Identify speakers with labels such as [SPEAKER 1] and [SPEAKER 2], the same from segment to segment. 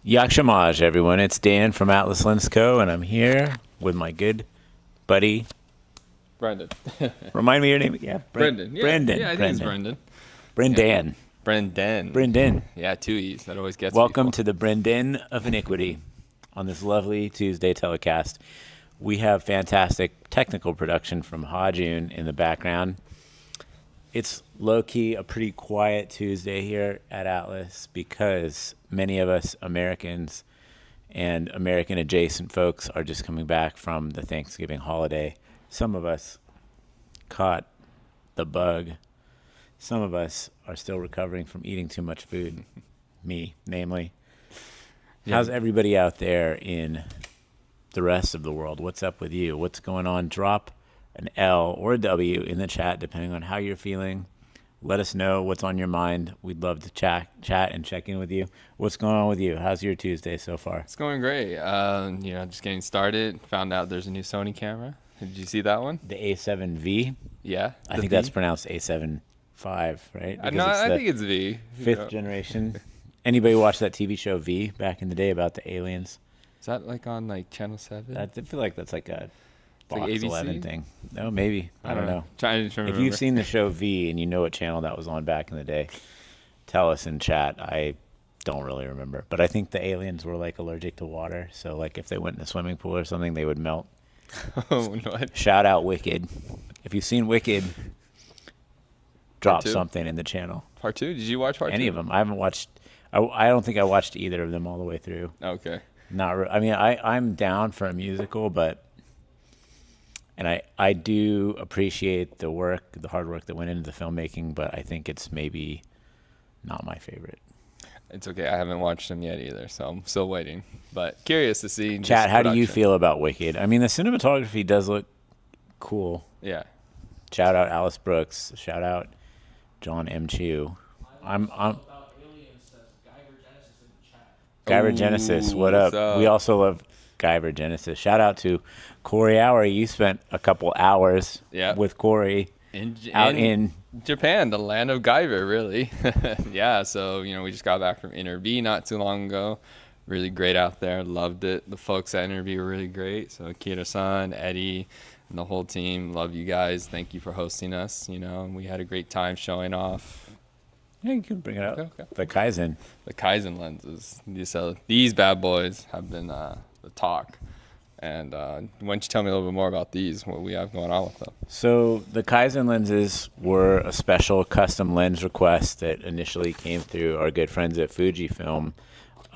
[SPEAKER 1] Yakshamaj, everyone. It's Dan from Atlas Lens Co., and I'm here with my good buddy.
[SPEAKER 2] Brendan.
[SPEAKER 1] Remind me your name. Yeah,
[SPEAKER 2] Brendan. Yeah,
[SPEAKER 1] Brendan.
[SPEAKER 2] Yeah, I think it's Brendan.
[SPEAKER 1] Brendan.
[SPEAKER 2] Brendan.
[SPEAKER 1] Brendan.
[SPEAKER 2] Yeah, two E's. That always gets
[SPEAKER 1] Welcome
[SPEAKER 2] people.
[SPEAKER 1] to the Brendan of Iniquity on this lovely Tuesday telecast. We have fantastic technical production from Hajun in the background. It's low-key a pretty quiet Tuesday here at Atlas because many of us Americans and American-adjacent folks are just coming back from the Thanksgiving holiday. Some of us caught the bug. Some of us are still recovering from eating too much food. Me, namely.
[SPEAKER 2] Yeah.
[SPEAKER 1] How's everybody out there in the rest of the world? What's up with you? What's going on? Drop an L or a W in the chat, depending on how you're feeling. Let us know what's on your mind. We'd love to chat and check in with you. What's going on with you? How's your Tuesday so far?
[SPEAKER 2] It's going great. Just getting started. Found out there's a new Sony camera. Did you see that one?
[SPEAKER 1] The A7V?
[SPEAKER 2] Yeah.
[SPEAKER 1] I think that's pronounced A7V, right?
[SPEAKER 2] No, I think it's V.
[SPEAKER 1] Fifth generation. Anybody watch that TV show V back in the day about the aliens?
[SPEAKER 2] Is that like on like Channel 7?
[SPEAKER 1] I feel like that's like a
[SPEAKER 2] like
[SPEAKER 1] Box
[SPEAKER 2] ABC?
[SPEAKER 1] 11 thing. No, maybe. I don't know.
[SPEAKER 2] Trying to
[SPEAKER 1] If
[SPEAKER 2] remember.
[SPEAKER 1] you've seen the show V and you know what channel that was on back in the day, tell us in chat. I don't really remember. But I think the aliens were like allergic to water. So like if they went in a swimming pool or something, they would melt.
[SPEAKER 2] Oh, no.
[SPEAKER 1] Shout out Wicked. If you've seen Wicked, drop
[SPEAKER 2] two?
[SPEAKER 1] something in the channel.
[SPEAKER 2] Part 2? Did you watch part 2?
[SPEAKER 1] Any of them. I haven't watched. I don't think I watched either of them all the way through.
[SPEAKER 2] Okay.
[SPEAKER 1] I mean, I'm down for a musical, but I do appreciate the hard work that went into the filmmaking, but I think it's maybe not my favorite.
[SPEAKER 2] It's okay. I haven't watched them yet either, so I'm still waiting. But curious to see. just
[SPEAKER 1] Chat, how do you
[SPEAKER 2] production.
[SPEAKER 1] feel about Wicked? I mean, the cinematography does look cool.
[SPEAKER 2] Yeah.
[SPEAKER 1] Shout out Alice Brooks. Shout out John M. Chu. I'm Guyver Genesis, what up?
[SPEAKER 2] what's up?
[SPEAKER 1] We also love Guyver Genesis. Shout out to Corey Hour. You spent a couple hours
[SPEAKER 2] Yeah.
[SPEAKER 1] with Corey out in
[SPEAKER 2] Japan, the land of Guyver, really. Yeah, so, we just got back from Interb not too long ago. Really great out there. Loved it. The folks at Interb were really great. So, Akira-san, Eddie, and the whole team, love you guys. Thank you for hosting us. We had a great time showing off
[SPEAKER 1] Yeah, you can bring it up.
[SPEAKER 2] Okay.
[SPEAKER 1] The Kaizen.
[SPEAKER 2] the Kaizen lenses. These bad boys have been the talk. And why don't you tell me a little bit more about these, what we have going on with them?
[SPEAKER 1] So the Kaizen lenses were a special custom lens request that initially came through our good friends at Fujifilm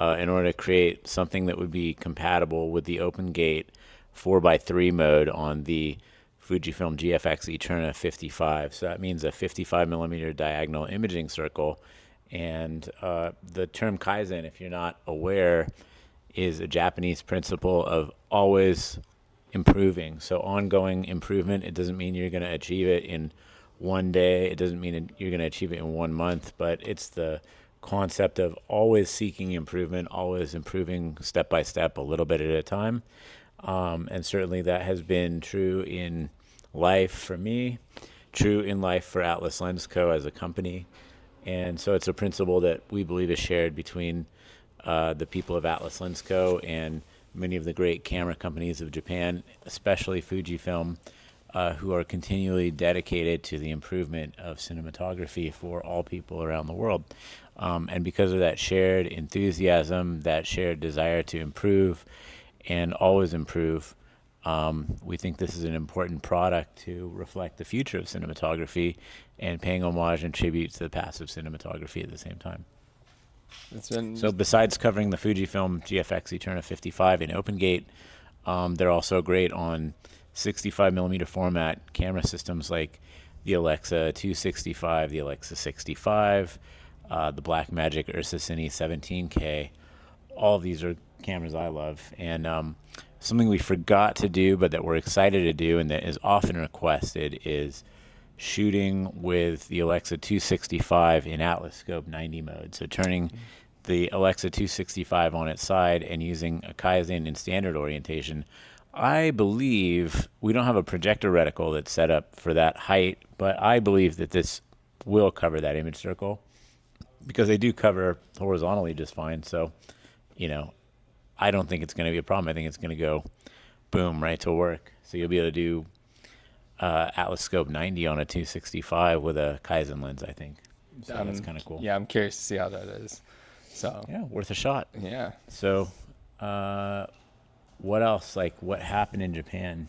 [SPEAKER 1] in order to create something that would be compatible with the open gate 4x3 mode on the Fujifilm GFX Eterna 55. So that means a 55 millimeter diagonal imaging circle. And the term Kaizen, if you're not aware, is a Japanese principle of always improving. So ongoing improvement. It doesn't mean you're going to achieve it in one day. It doesn't mean you're going to achieve it in 1 month, but it's the concept of always seeking improvement, always improving step by step, a little bit at a time. And certainly that has been true in life for me, true in life for Atlas Lens Co. as a company. And so it's a principle that we believe is shared between the people of Atlas Lens Co. and many of the great camera companies of Japan, especially Fujifilm, who are continually dedicated to the improvement of cinematography for all people around the world. And because of that shared enthusiasm, that shared desire to improve and always improve, we think this is an important product to reflect the future of cinematography and paying homage and tribute to the past of cinematography at the same time.
[SPEAKER 2] It's been
[SPEAKER 1] So besides covering the Fujifilm GFX Eterna 55 in OpenGate, they're also great on 65 millimeter format camera systems like the Alexa 265, the Alexa 65, the Blackmagic Ursa Cine 17K. All of these are cameras I love. And something we forgot to do, but that we're excited to do and that is often requested is shooting with the Alexa 265 in Atlas Scope 90 mode. So turning the Alexa 265 on its side and using a Kaizen in standard orientation. I believe we don't have a projector reticle that's set up for that height, but I believe that this will cover that image circle because they do cover horizontally just fine. So you know, I don't think it's going to be a problem. I think it's going to go boom right to work. So you'll be able to do Atlas Scope 90 on a 265 with a Kaizen lens, I think. So that's kind of cool.
[SPEAKER 2] Yeah, I'm curious to see how that is. So
[SPEAKER 1] Yeah, worth a shot.
[SPEAKER 2] yeah.
[SPEAKER 1] So what else? Like, what happened in Japan?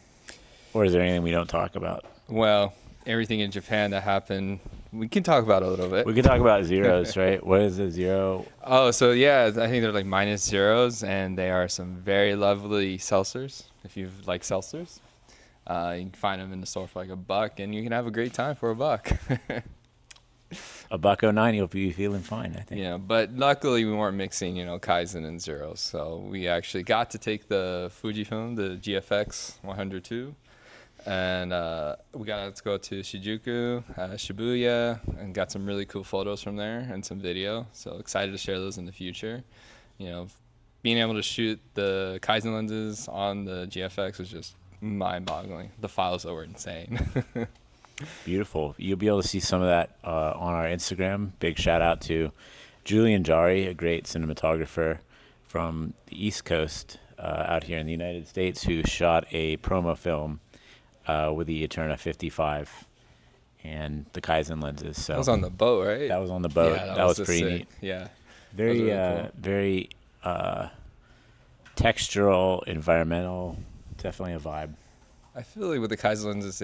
[SPEAKER 1] Or is there anything we don't talk about?
[SPEAKER 2] Well, everything in Japan that happened, we can talk about a little bit.
[SPEAKER 1] We could talk about zeros, right? What is a zero?
[SPEAKER 2] Oh, so yeah, I think they're like minus zeros, and they are some very lovely seltzers. If you like seltzers, you can find them in the store for like $1, and you can have a great time for $1.
[SPEAKER 1] $1.09, you'll be feeling fine, I think.
[SPEAKER 2] Yeah, but luckily we weren't mixing, Kaizen and zeros. So we actually got to take the Fujifilm, the GFX 102, and we got to go to Shinjuku, Shibuya, and got some really cool photos from there and some video. So excited to share those in the future. Being able to shoot the Kaizen lenses on the GFX was just mind-boggling. The files were insane.
[SPEAKER 1] Beautiful. You'll be able to see some of that on our Instagram. Big shout out to Julian Jari, a great cinematographer from the East Coast out here in the United States, who shot a promo film with the Eterna 55 and the Kaizen lenses. So
[SPEAKER 2] That was on the boat, right?
[SPEAKER 1] that was on the boat.
[SPEAKER 2] Yeah,
[SPEAKER 1] that was
[SPEAKER 2] just
[SPEAKER 1] pretty
[SPEAKER 2] sick.
[SPEAKER 1] neat.
[SPEAKER 2] Yeah.
[SPEAKER 1] Very,
[SPEAKER 2] really cool.
[SPEAKER 1] very textural, environmental. Definitely a vibe.
[SPEAKER 2] I feel like with the Kaizen lenses,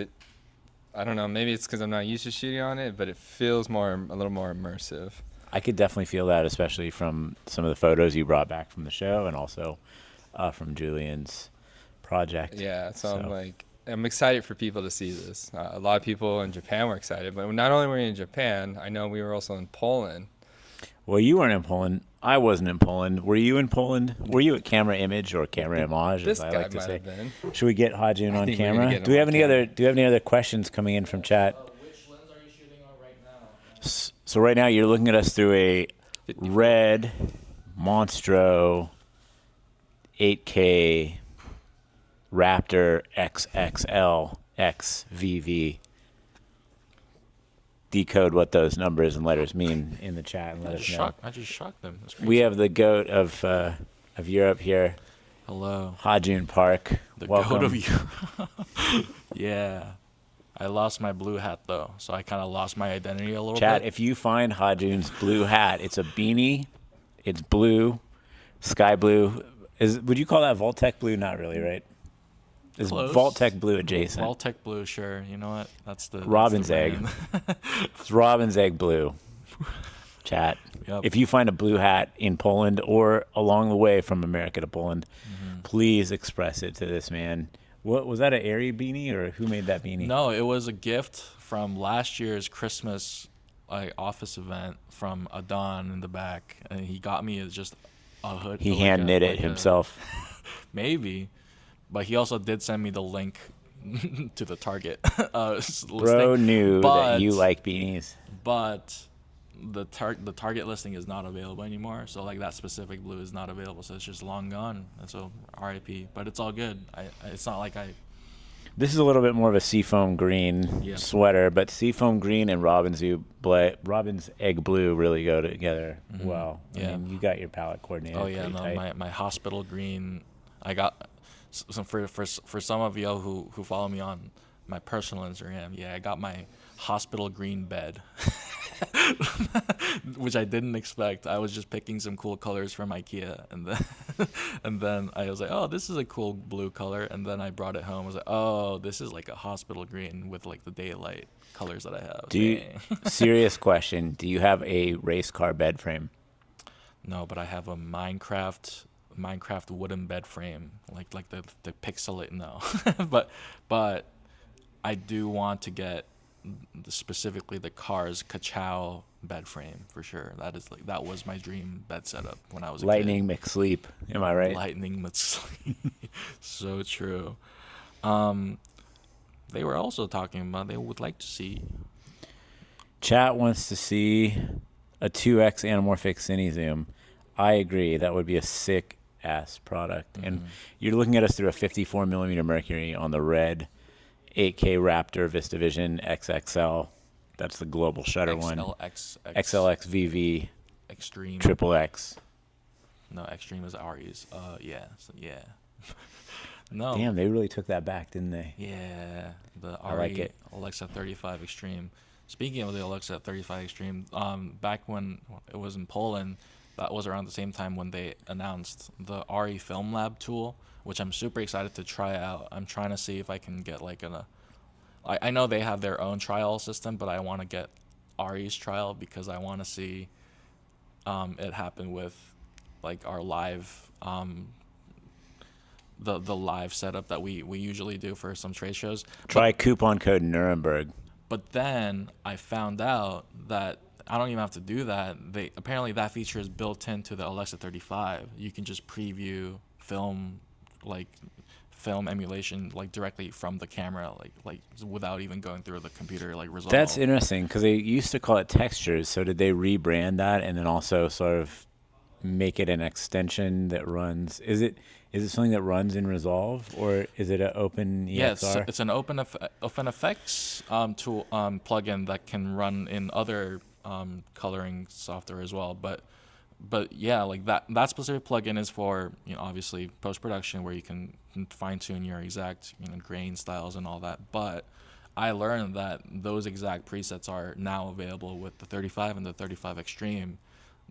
[SPEAKER 2] I don't know, maybe it's because I'm not used to shooting on it, but it feels a little more immersive.
[SPEAKER 1] I could definitely feel that, especially from some of the photos you brought back from the show, and also from Julian's project.
[SPEAKER 2] Yeah, so I'm excited for people to see this. A lot of people in Japan were excited, but not only were we in Japan, I know we were also in Poland.
[SPEAKER 1] Well, you weren't in Poland. I wasn't in Poland. Were you in Poland? Were you at Camera Image or Camera Image,
[SPEAKER 2] This
[SPEAKER 1] as I
[SPEAKER 2] guy
[SPEAKER 1] like to
[SPEAKER 2] might
[SPEAKER 1] say?
[SPEAKER 2] have been.
[SPEAKER 1] Should we get Hajun on
[SPEAKER 2] think we're gonna
[SPEAKER 1] camera?
[SPEAKER 2] get him
[SPEAKER 1] Do we have
[SPEAKER 2] on
[SPEAKER 1] any
[SPEAKER 2] camera.
[SPEAKER 1] other? Do we have any other questions coming in from chat?
[SPEAKER 3] Which lens are you shooting on right now?
[SPEAKER 1] So right now you're looking at us through a
[SPEAKER 2] 54.
[SPEAKER 1] red Monstro 8K Raptor XXL XVV. Decode what those numbers and letters mean in the chat and let us know.
[SPEAKER 3] I just shocked them. That's
[SPEAKER 1] We have the goat of Europe here,
[SPEAKER 3] Hello.
[SPEAKER 1] Hajun Park.
[SPEAKER 3] The
[SPEAKER 1] Welcome.
[SPEAKER 3] goat of you. Yeah. I lost my blue hat though, so I kind of lost my identity a little
[SPEAKER 1] Chat,
[SPEAKER 3] bit.
[SPEAKER 1] if you find Hajun's blue hat, it's a beanie. It's blue, sky blue. Would you call that Voltec blue? Not really, right? Is
[SPEAKER 3] Close.
[SPEAKER 1] Voltec blue adjacent?
[SPEAKER 3] Voltec blue, sure. You know what? That's the
[SPEAKER 1] Robin's
[SPEAKER 3] that's
[SPEAKER 1] egg.
[SPEAKER 3] the brand.
[SPEAKER 1] It's Robin's egg blue. Chat.
[SPEAKER 3] Yep.
[SPEAKER 1] If you find a blue hat in Poland or along the way from America to Poland, please express it to this man. What was that? An Airy beanie, or who made that beanie?
[SPEAKER 3] No, it was a gift from last year's Christmas office event from Adon in the back, and he got me as just a hood.
[SPEAKER 1] He hand knit it himself.
[SPEAKER 3] Maybe, but he also did send me the link to the Target
[SPEAKER 1] Bro
[SPEAKER 3] listing.
[SPEAKER 1] knew that
[SPEAKER 3] But-
[SPEAKER 1] you like beanies.
[SPEAKER 3] But the Target listing is not available anymore. So like that specific blue is not available. So it's just long gone. And so RIP. But it's all good. It's not like I.
[SPEAKER 1] This is a little bit more of a seafoam green
[SPEAKER 3] Yeah.
[SPEAKER 1] sweater, but seafoam green and Robin's egg blue really go together well.
[SPEAKER 3] Yeah.
[SPEAKER 1] I mean, you got your palette coordinated.
[SPEAKER 3] Oh yeah,
[SPEAKER 1] pretty
[SPEAKER 3] no,
[SPEAKER 1] tight.
[SPEAKER 3] my hospital green. I got some for some of you who follow me on my personal Instagram. Yeah, I got my hospital green bed, which I didn't expect. I was just picking some cool colors from IKEA, and then I was like, oh, this is a cool blue color, and then I brought it home. I was like, oh, this is like a hospital green with like the daylight colors that I have. Dang.
[SPEAKER 1] Serious question. Do you have a race car bed frame?
[SPEAKER 3] No, but I have a Minecraft wooden bed frame, like the pixelate. No, but I do want to get specifically the Cars Kachow bed frame for sure. That was my dream bed setup when I was a
[SPEAKER 1] Lightning
[SPEAKER 3] kid.
[SPEAKER 1] McSleep. Am I right?
[SPEAKER 3] Lightning McSleep. So true. They were also talking about they would like to see.
[SPEAKER 1] Chat wants to see a 2x anamorphic cine zoom. I agree. That would be a sick ass product. And you're looking at us through a 54 millimeter Mercury on the red 8K Raptor VistaVision XXL. That's the global shutter one.
[SPEAKER 3] XLX
[SPEAKER 1] XLX VV
[SPEAKER 3] Extreme.
[SPEAKER 1] Triple X.
[SPEAKER 3] No, Extreme is Ari's. Yeah, so yeah. No.
[SPEAKER 1] Damn, they really took that back, didn't they?
[SPEAKER 3] Yeah, the
[SPEAKER 1] I like
[SPEAKER 3] Ari
[SPEAKER 1] it.
[SPEAKER 3] Alexa 35 Extreme. Speaking of the Alexa 35 Extreme, back when it was in Poland, that was around the same time when they announced the Ari Film Lab tool, which I'm super excited to try out. I'm trying to see if I can get like I know they have their own trial system, but I want to get Ari's trial because I want to see it happen with like our live the live setup that we usually do for some trade shows.
[SPEAKER 1] Try coupon code Nuremberg.
[SPEAKER 3] But then I found out that I don't even have to do that. They apparently that feature is built into the Alexa 35. You can just preview film emulation like directly from the camera, like without even going through the computer like result.
[SPEAKER 1] That's interesting because they used to call it textures. So did they rebrand that and then also sort of make it an extension that runs? Is it something that runs in Resolve or is it an open EXR?
[SPEAKER 3] Yeah, it's an open effects tool plugin that can run in other coloring software as well. But yeah, like that specific plugin is for, you know, obviously post production where you can fine tune your exact, you know, grain styles and all that. But I learned that those exact presets are now available with the 35 and the 35 Extreme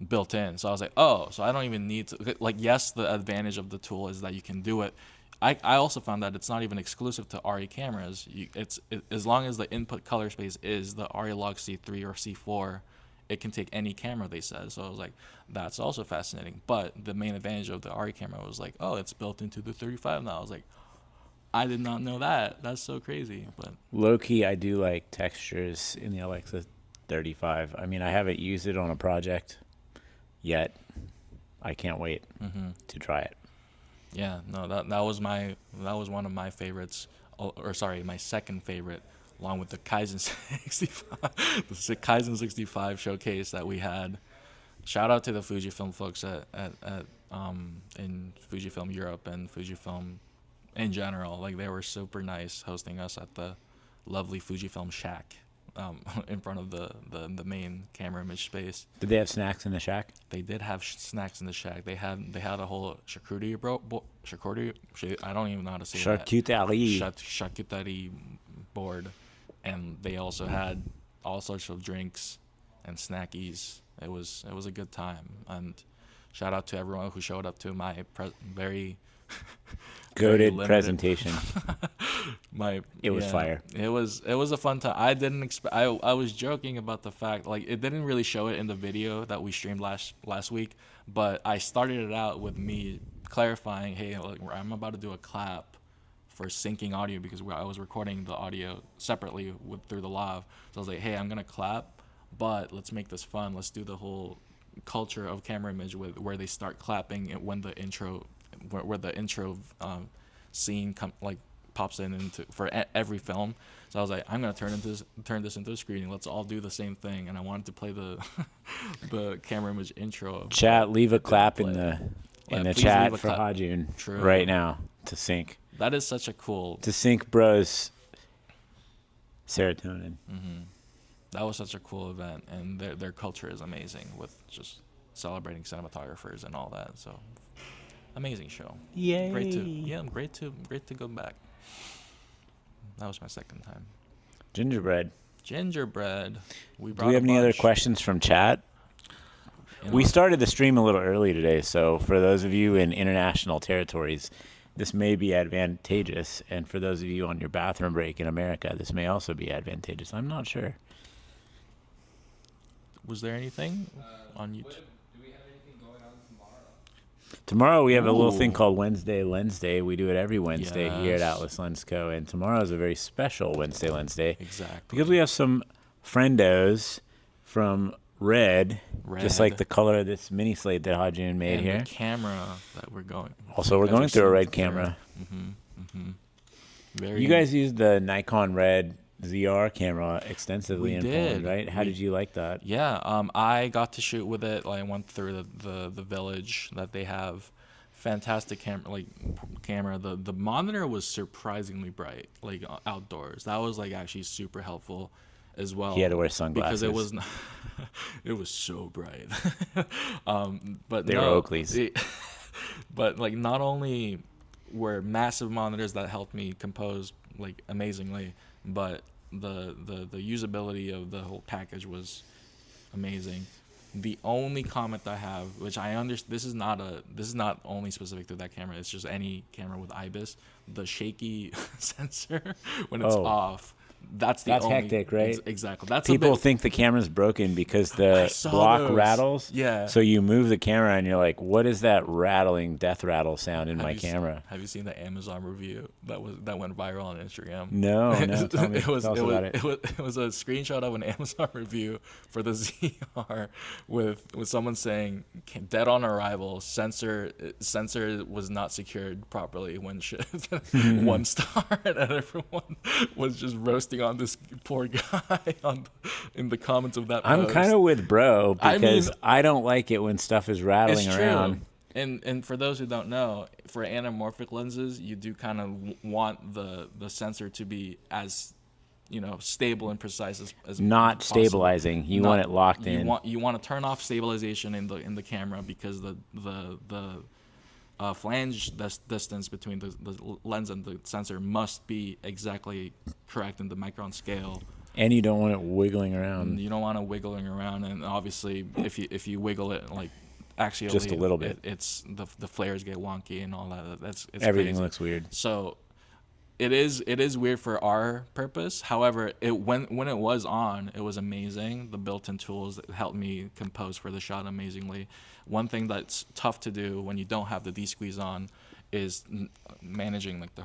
[SPEAKER 3] built in. So I was like, oh, so I don't even need to, like, yes, the advantage of the tool is that you can do it. I also found that it's not even exclusive to RE cameras. As long as the input color space is the RE Log C3 or C4, it can take any camera, they said. So I was like, that's also fascinating. But the main advantage of the RE camera was like, oh, it's built into the 35 now. I was like, I did not know that. That's so crazy. But
[SPEAKER 1] Low key, I do like textures in the Alexa 35. I mean, I haven't used it on a project yet. I can't wait to try it.
[SPEAKER 3] yeah, no, that was one of my favorites, or sorry, my second favorite, along with the Kaizen 65, the Kaizen 65 showcase that we had. Shout out to the Fujifilm folks at in Fujifilm Europe and Fujifilm in general. Like, they were super nice hosting us at the lovely Fujifilm shack in front of the main camera image space.
[SPEAKER 1] Did they have snacks in the shack?
[SPEAKER 3] They did have snacks in the shack. They had a whole charcuterie. I don't even know how to say
[SPEAKER 1] Charcuterie.
[SPEAKER 3] that. Charcuterie board, and they also had all sorts of drinks and snackies. It was a good time, and shout out to everyone who showed up to my very
[SPEAKER 1] Goated presentation. It was fire.
[SPEAKER 3] It was a fun time. I didn't expect. I was joking about the fact, like, it didn't really show it in the video that we streamed last week, but I started it out with me clarifying, hey, like, I'm about to do a clap for syncing audio because I was recording the audio separately through the lav. So I was like, hey, I'm gonna clap, but let's make this fun. Let's do the whole culture of camera image where they start clapping when the intro, where the intro scene pops in for every film. So I was like, I'm gonna turn this into a screening. Let's all do the same thing. And I wanted to play the the camera image intro.
[SPEAKER 1] Chat, leave a clap in the chat for
[SPEAKER 3] clap.
[SPEAKER 1] Hajun
[SPEAKER 3] True.
[SPEAKER 1] right now to sync.
[SPEAKER 3] That is such a cool.
[SPEAKER 1] To sync bros serotonin.
[SPEAKER 3] That was such a cool event, and their culture is amazing with just celebrating cinematographers and all that. So amazing show.
[SPEAKER 1] Yay.
[SPEAKER 3] Great to go back. That was my second time.
[SPEAKER 1] Gingerbread.
[SPEAKER 3] We
[SPEAKER 1] Do we have any other questions from chat? We started the stream a little early today, so for those of you in international territories, this may be advantageous, and for those of you on your bathroom break in America, this may also be advantageous. I'm not sure.
[SPEAKER 3] Was there anything on YouTube?
[SPEAKER 2] Do we have anything going on tomorrow?
[SPEAKER 1] Tomorrow we have a little thing
[SPEAKER 3] Ooh.
[SPEAKER 1] called Wednesday Lensday. We do it every Wednesday here at
[SPEAKER 3] Yes.
[SPEAKER 1] Atlas Lens Co. And tomorrow is a very special Wednesday Lensday
[SPEAKER 3] Exactly.
[SPEAKER 1] because we have some friendos from Red, just like the color of this mini slate that Hajun made
[SPEAKER 3] and
[SPEAKER 1] here.
[SPEAKER 3] the camera that we're going.
[SPEAKER 1] Also, we're
[SPEAKER 3] you guys
[SPEAKER 1] going
[SPEAKER 3] are
[SPEAKER 1] through a
[SPEAKER 3] seeing
[SPEAKER 1] Red
[SPEAKER 3] the
[SPEAKER 1] camera.
[SPEAKER 3] Very.
[SPEAKER 1] You guys used the Nikon Red ZR camera extensively
[SPEAKER 3] We
[SPEAKER 1] in
[SPEAKER 3] did.
[SPEAKER 1] Poland, right? How did you like that?
[SPEAKER 3] Yeah, I got to shoot with it. Like, I went through the village that they have. Fantastic camera. The monitor was surprisingly bright, like outdoors. That was like actually super helpful as well.
[SPEAKER 1] He had to wear sunglasses.
[SPEAKER 3] because it was it was so bright. But
[SPEAKER 1] They
[SPEAKER 3] no,
[SPEAKER 1] were Oakleys.
[SPEAKER 3] But like, not only were massive monitors that helped me compose like amazingly, but the usability of the whole package was amazing. The only comment I have, which I understand, this is not only specific to that camera. It's just any camera with IBIS. The shaky sensor when it's
[SPEAKER 1] Oh.
[SPEAKER 3] off. That's
[SPEAKER 1] That's hectic, right?
[SPEAKER 3] Exactly. That's
[SPEAKER 1] People think the camera's broken because the
[SPEAKER 3] saw
[SPEAKER 1] block
[SPEAKER 3] those.
[SPEAKER 1] rattles.
[SPEAKER 3] Yeah.
[SPEAKER 1] So you move the camera and you're like, what is that rattling death rattle sound in my
[SPEAKER 3] Have you
[SPEAKER 1] camera?
[SPEAKER 3] Have you seen the Amazon review that went viral on Instagram?
[SPEAKER 1] No. Tell me, tell us about it.
[SPEAKER 3] It was a screenshot of an Amazon review for the ZR with someone saying, dead on arrival, sensor was not secured properly when shipped. 1 star, and everyone was just roasting on this poor guy in the comments of that
[SPEAKER 1] I'm
[SPEAKER 3] post.
[SPEAKER 1] kind of with bro
[SPEAKER 3] I
[SPEAKER 1] because
[SPEAKER 3] mean-
[SPEAKER 1] I don't like it when stuff is rattling
[SPEAKER 3] It's
[SPEAKER 1] around.
[SPEAKER 3] true. And for those who don't know, for anamorphic lenses, you do kind of want the sensor to be as, stable and precise as
[SPEAKER 1] Not
[SPEAKER 3] possible.
[SPEAKER 1] stabilizing. You want it locked in.
[SPEAKER 3] You want to turn off stabilization in the camera because the flange distance between the lens and the sensor must be exactly correct in the micron scale.
[SPEAKER 1] And you don't want it wiggling around.
[SPEAKER 3] And you don't want it wiggling around, and obviously if you wiggle it like axially,
[SPEAKER 1] Just a little bit.
[SPEAKER 3] it's the flares get wonky and all that. It's
[SPEAKER 1] Everything
[SPEAKER 3] crazy.
[SPEAKER 1] looks weird.
[SPEAKER 3] So it is weird for our purpose. However, when it was on, it was amazing. The built-in tools that helped me compose for the shot amazingly. One thing that's tough to do when you don't have the D-squeeze on is managing like the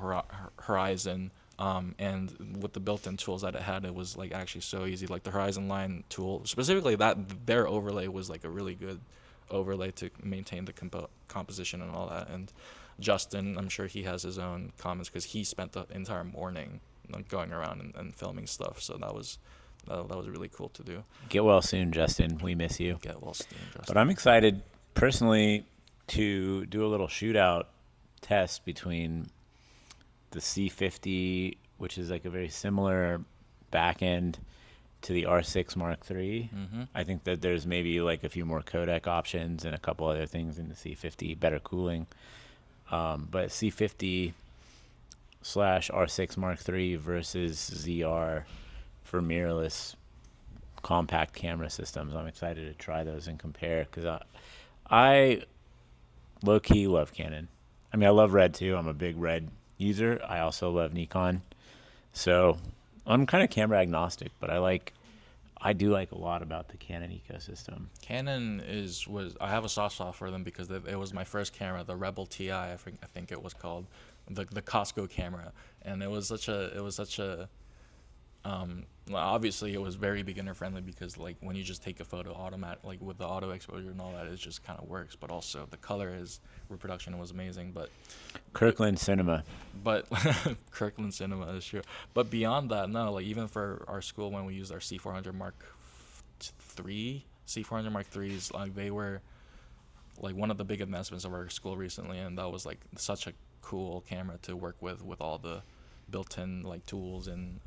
[SPEAKER 3] horizon. And with the built-in tools that it had, it was like actually so easy. Like the horizon line tool, specifically their overlay was like a really good overlay to maintain the composition and all that. And Justin, I'm sure he has his own comments because he spent the entire morning going around and filming stuff. So that was really cool to do.
[SPEAKER 1] Get well soon, Justin. We miss you.
[SPEAKER 3] Get well soon, Justin.
[SPEAKER 1] But I'm excited personally to do a little shootout test between the C50, which is like a very similar back end to the R6 Mark III.
[SPEAKER 3] Mm-hmm.
[SPEAKER 1] I think that there's maybe like a few more codec options and a couple other things in the C50, better cooling. But C50 / R6 Mark III versus ZR for mirrorless compact camera systems. I'm excited to try those and compare because I low-key love Canon. I mean, I love Red too. I'm a big Red user. I also love Nikon. So I'm kind of camera agnostic, but I do like a lot about the Canon ecosystem.
[SPEAKER 3] Canon I have a soft spot for them because it was my first camera, the Rebel TI, I think it was called, the Costco camera, and it was such a well, obviously it was very beginner friendly because like when you just take a photo automatic, like with the auto exposure and all that, it just kind of works. But also the reproduction was amazing. But
[SPEAKER 1] Kirkland Cinema.
[SPEAKER 3] Kirkland Cinema is true. But beyond that, no, like even for our school when we used our C400 Mark IIIs, like they were like one of the big investments of our school recently, and that was like such a cool camera to work with all the built-in like tools and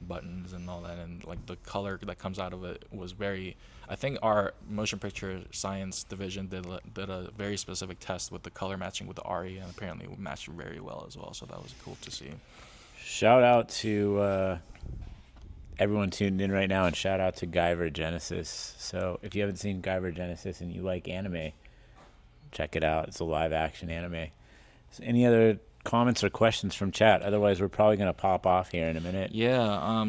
[SPEAKER 3] buttons and all that, and like the color that comes out of it was very. I think our motion picture science division did a very specific test with the color matching with the RE, and apparently it matched very well as well. So that was cool to see.
[SPEAKER 1] Shout out to everyone tuned in right now, and shout out to Guyver Genesis. So if you haven't seen Guyver Genesis and you like anime, check it out. It's a live action anime. So any other comments or questions from chat? Otherwise, we're probably going to pop off here in a minute.
[SPEAKER 3] Yeah,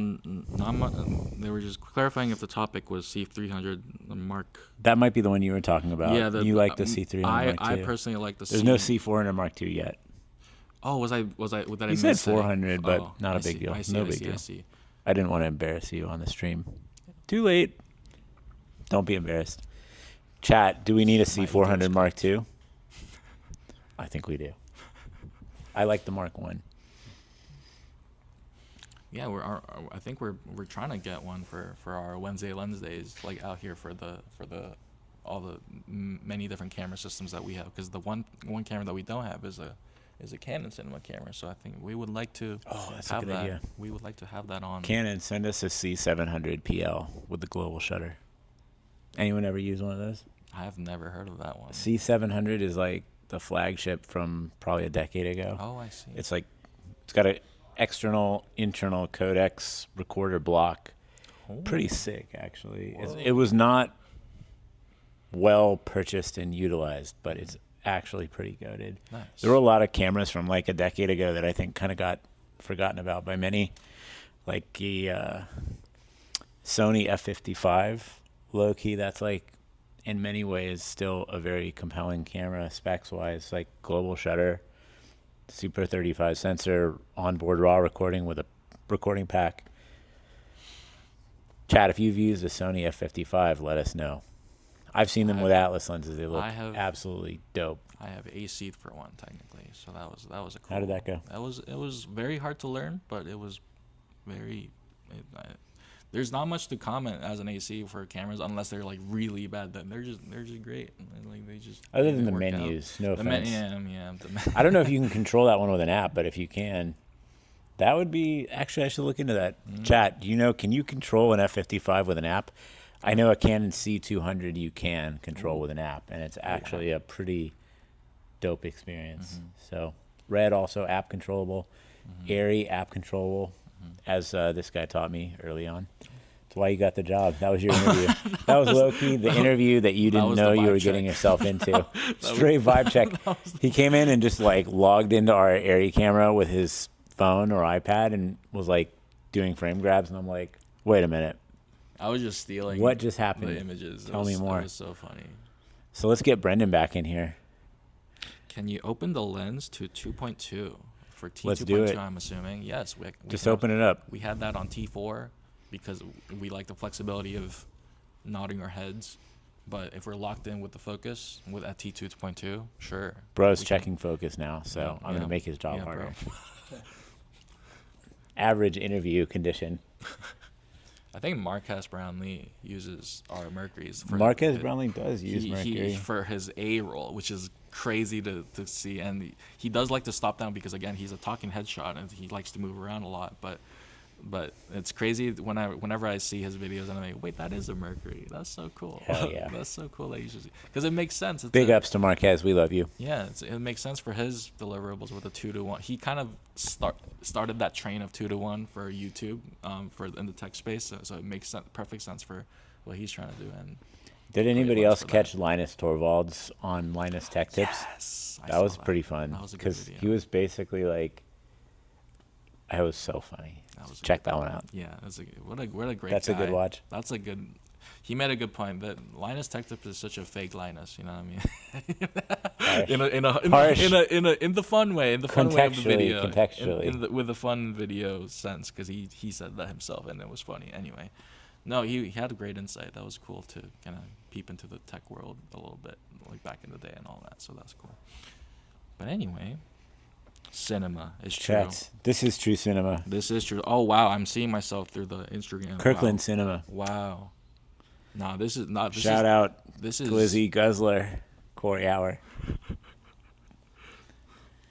[SPEAKER 3] they were just clarifying if the topic was C300 Mark.
[SPEAKER 1] That might be the one you were talking about.
[SPEAKER 3] Yeah,
[SPEAKER 1] you like the C300 Mark II.
[SPEAKER 3] I personally like the.
[SPEAKER 1] There's no C400 Mark II yet.
[SPEAKER 3] Oh, was I? Did
[SPEAKER 1] You said 400, but not a big deal. No big deal.
[SPEAKER 3] I see.
[SPEAKER 1] I didn't want to embarrass you on the stream. Too late. Don't be embarrassed. Chat, do we need a C400 Mark II? I think we do. I like the Mark I.
[SPEAKER 3] Yeah, I think we're trying to get one for our Wednesday Lens Days, like out here for all the many different camera systems that we have, because the one camera that we don't have is a Canon cinema camera. So I think we would like to
[SPEAKER 1] that's
[SPEAKER 3] have
[SPEAKER 1] a good
[SPEAKER 3] that.
[SPEAKER 1] idea.
[SPEAKER 3] We would like to have that on.
[SPEAKER 1] Canon, send us a C700 PL with the global shutter. Anyone ever use one of those?
[SPEAKER 3] I have never heard of that one.
[SPEAKER 1] C700 is like the flagship from probably a decade ago.
[SPEAKER 3] Oh, I see.
[SPEAKER 1] It's like it's got a external internal codecs recorder block. Pretty sick, actually. It was not well purchased and utilized, but it's actually pretty goated.
[SPEAKER 3] Nice.
[SPEAKER 1] There were a lot of cameras from like a decade ago that I think kind of got forgotten about by many, like the Sony F55. Low key, that's like in many ways still a very compelling camera specs wise, like global shutter, super 35 sensor, onboard raw recording with a recording pack. Chad, if you've used a Sony F55, let us know. I've seen them with Atlas lenses. They look absolutely dope.
[SPEAKER 3] I have AC'd for one technically, so that was a cool.
[SPEAKER 1] How did that go?
[SPEAKER 3] It was very hard to learn, but it was very. There's not much to comment as an AC for cameras unless they're like really bad. Then they're just great. Like they just
[SPEAKER 1] other than the
[SPEAKER 3] work
[SPEAKER 1] menus,
[SPEAKER 3] out.
[SPEAKER 1] no offense.
[SPEAKER 3] The
[SPEAKER 1] I don't know if you can control that one with an app, but if you can, that would be actually I should look into that. Chat, do you know? Can you control an F55 with an app? I know a Canon C200 you can control with an app, and it's actually a pretty dope experience. So Red also app controllable, Airy app controllable, as this guy taught me early on. That's why you got the job. That was your interview. That was low-key the interview that you didn't know you were getting yourself into. Straight vibe check. He came in and just like logged into our Airy camera with his phone or iPad and was like doing frame grabs, and I'm like, wait a minute.
[SPEAKER 3] I was just stealing.
[SPEAKER 1] What just happened?
[SPEAKER 3] The images.
[SPEAKER 1] Tell me more.
[SPEAKER 3] It was so funny.
[SPEAKER 1] So let's get Brendan back in here.
[SPEAKER 3] Can you open the lens to 2.2 for T2.2?
[SPEAKER 1] Let's do it.
[SPEAKER 3] I'm assuming. Yes. We
[SPEAKER 1] Just open it up.
[SPEAKER 3] We had that on T4 because we like the flexibility of nodding our heads. But if we're locked in with the focus at T2.2, sure.
[SPEAKER 1] Bro's checking focus now, so I'm gonna make his job harder. Average interview condition.
[SPEAKER 3] I think Marquez Brownlee uses our Mercuries.
[SPEAKER 1] Marquez Brownlee does use Mercury.
[SPEAKER 3] For his A roll, which is crazy to see. And he does like to stop down because, again, he's a talking headshot and he likes to move around a lot. But it's crazy whenever I see his videos and I'm like, wait, that is a Mercury. That's so cool.
[SPEAKER 1] Hell yeah.
[SPEAKER 3] That's so cool that he's because it makes sense.
[SPEAKER 1] Big ups to Marquez. We love you.
[SPEAKER 3] Yeah, it makes sense for his deliverables with a 2-to-1. He kind of started that train of 2-to-1 for YouTube in the tech space. So it makes perfect sense for what he's trying to do. And
[SPEAKER 1] did anybody else catch Linus Torvalds on Linus Tech Tips?
[SPEAKER 3] Yes,
[SPEAKER 1] that was pretty fun because he was basically like, it was so funny. Check that one out.
[SPEAKER 3] Yeah, what a great guy.
[SPEAKER 1] That's a good watch.
[SPEAKER 3] That's a good. He made a good point that Linus Tech Tips is such a fake Linus. You know what I mean? in the fun way, in the fun way of the video,
[SPEAKER 1] contextually,
[SPEAKER 3] with the fun video sense, because he said that himself and it was funny. Anyway, no, he had a great insight. That was cool to kind of peep into the tech world a little bit, like back in the day and all that. So that's cool. But anyway. Cinema is true.
[SPEAKER 1] This is true cinema.
[SPEAKER 3] This is true. Oh wow, I'm seeing myself through the Instagram.
[SPEAKER 1] Kirkland Cinema.
[SPEAKER 3] Wow. No, this is not.
[SPEAKER 1] Shout out.
[SPEAKER 3] This is
[SPEAKER 1] Glizzy Guzzler, Corey Hour.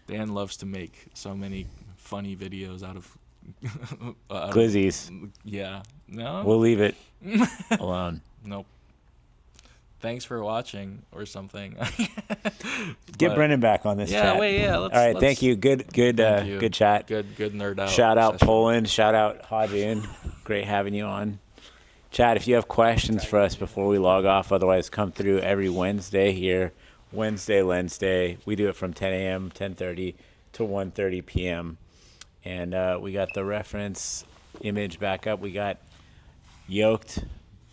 [SPEAKER 3] Dan loves to make so many funny videos out of
[SPEAKER 1] Glizzies.
[SPEAKER 3] Yeah. No.
[SPEAKER 1] We'll leave it alone.
[SPEAKER 3] Nope. Thanks for watching or something.
[SPEAKER 1] Get Brendan back on this chat.
[SPEAKER 3] All
[SPEAKER 1] right, thank you. Good chat.
[SPEAKER 3] Good nerd out.
[SPEAKER 1] Shout out Poland. Shout out Hajun. Great having you on. Chat, if you have questions for us before we log off, otherwise come through every Wednesday here. Wednesday Lens Day. We do it from 10 a.m., 10:30 to 1:30 p.m. And we got the reference image back up. We got Yoked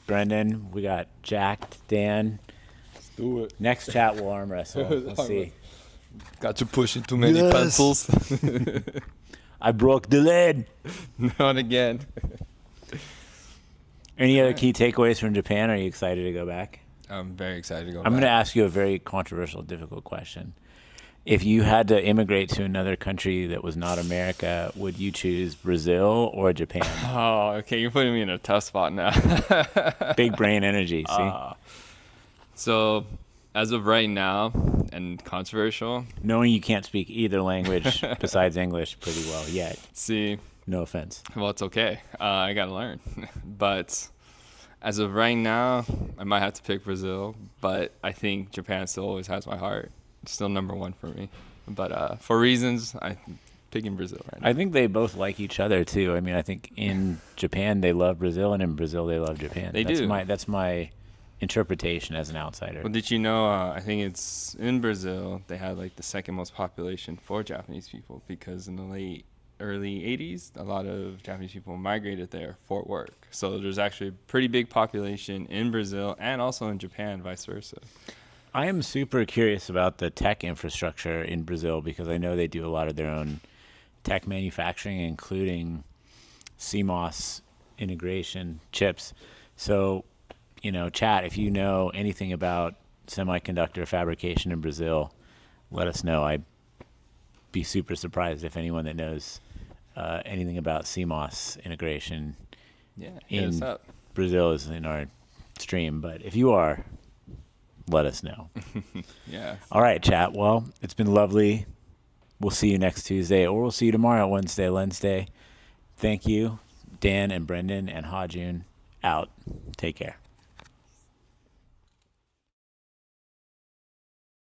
[SPEAKER 1] Brendan, we got jacked Dan.
[SPEAKER 2] Let's do it.
[SPEAKER 1] Next chat will arm wrestle. Let's see.
[SPEAKER 2] Got to push too many pencils.
[SPEAKER 1] I broke the lid.
[SPEAKER 2] Not again.
[SPEAKER 1] Any other key takeaways from Japan? Are you excited to go back?
[SPEAKER 2] I'm very excited to go back.
[SPEAKER 1] I'm going to ask you a very controversial, difficult question. If you had to immigrate to another country that was not America, would you choose Brazil or Japan?
[SPEAKER 2] Oh, okay. You're putting me in a tough spot now.
[SPEAKER 1] Big brain energy, see?
[SPEAKER 2] So, as of right now, and controversial.
[SPEAKER 1] Knowing you can't speak either language besides English pretty well yet.
[SPEAKER 2] See.
[SPEAKER 1] No offense.
[SPEAKER 2] Well, it's okay. I got to learn. But As of right now, I might have to pick Brazil, but I think Japan still always has my heart. It's still number one for me. But for reasons, I'm picking Brazil right now.
[SPEAKER 1] I think they both like each other too. I mean, I think in Japan they love Brazil, and in Brazil they love Japan.
[SPEAKER 2] They do.
[SPEAKER 1] That's my interpretation as an outsider.
[SPEAKER 2] Well, did you know, I think it's in Brazil, they had like the second most population for Japanese people because in the early 80s, a lot of Japanese people migrated there for work. So there's actually a pretty big population in Brazil and also in Japan, vice versa.
[SPEAKER 1] I am super curious about the tech infrastructure in Brazil because I know they do a lot of their own tech manufacturing, including CMOS integration chips. So, chat, if you know anything about semiconductor fabrication in Brazil, let us know. I'd be super surprised if anyone that knows anything about CMOS integration
[SPEAKER 2] Hit us up.
[SPEAKER 1] Brazil is in our stream. But if you are, let us know.
[SPEAKER 2] Yeah.
[SPEAKER 1] All right, chat. Well, it's been lovely. We'll see you next Tuesday, or we'll see you tomorrow, Wednesday, Lens Day. Thank you, Dan and Brendan and Ha-Jun. Out. Take care.